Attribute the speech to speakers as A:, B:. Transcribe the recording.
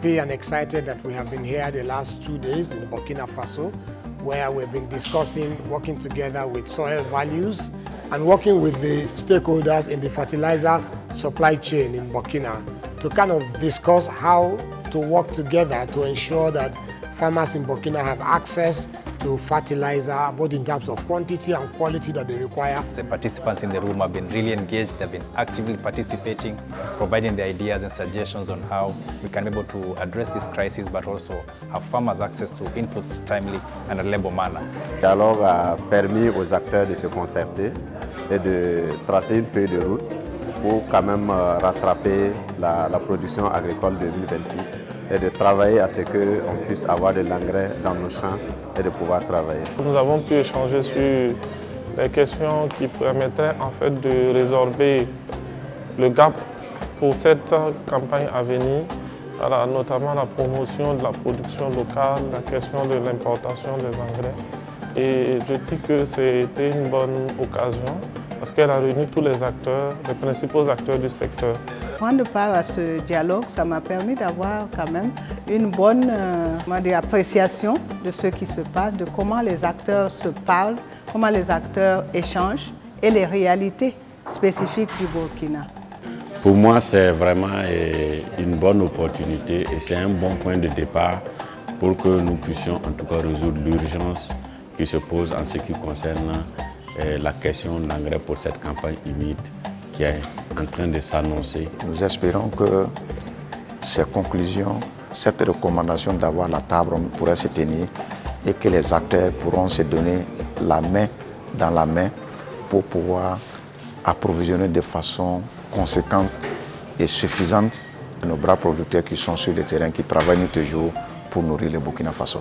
A: happy and excited that we have been here the last 2 days in Burkina Faso, where we've been discussing working together with Soil Values and working with the stakeholders in the fertilizer supply chain in Burkina to kind of discuss how to work together to ensure that farmers in Burkina have access to fertilizer, both in terms of quantity and quality that they require.
B: The participants in the room have been really engaged. They've been actively participating, providing their ideas and suggestions on how we can be able to address this crisis, but also have farmers access to inputs timely and reliable manner.
C: Le dialogue a permis aux acteurs de se concerter et de tracer une feuille de route pour quand même rattraper la production agricole 2026 et de travailler à ce qu'on puisse avoir de l'engrais dans nos champs et de pouvoir travailler.
D: Nous avons pu échanger sur les questions qui permettraient en fait de résorber le gap pour cette campagne à venir, notamment la promotion de la production locale, la question de l'importation des engrais. Et je dis que c'était une bonne occasion parce qu'elle a réuni tous les acteurs, les principaux acteurs du secteur.
E: Prendre part à ce dialogue, ça m'a permis d'avoir quand même une bonne appréciation de ce qui se passe, de comment les acteurs se parlent, comment les acteurs échangent et les réalités spécifiques du Burkina.
F: Pour moi, c'est vraiment une bonne opportunité et c'est un bon point de départ pour que nous puissions en tout cas résoudre l'urgence qui se pose en ce qui concerne la question d'engrais pour cette campagne humide qui est en train de s'annoncer.
G: Nous espérons que ces conclusions, cette recommandation d'avoir la table pourrait se tenir et que les acteurs pourront se donner la main dans la main pour pouvoir approvisionner de façon conséquente et suffisante nos bras producteurs qui sont sur le terrain, qui travaillent nuit et jour pour nourrir le Burkina Faso.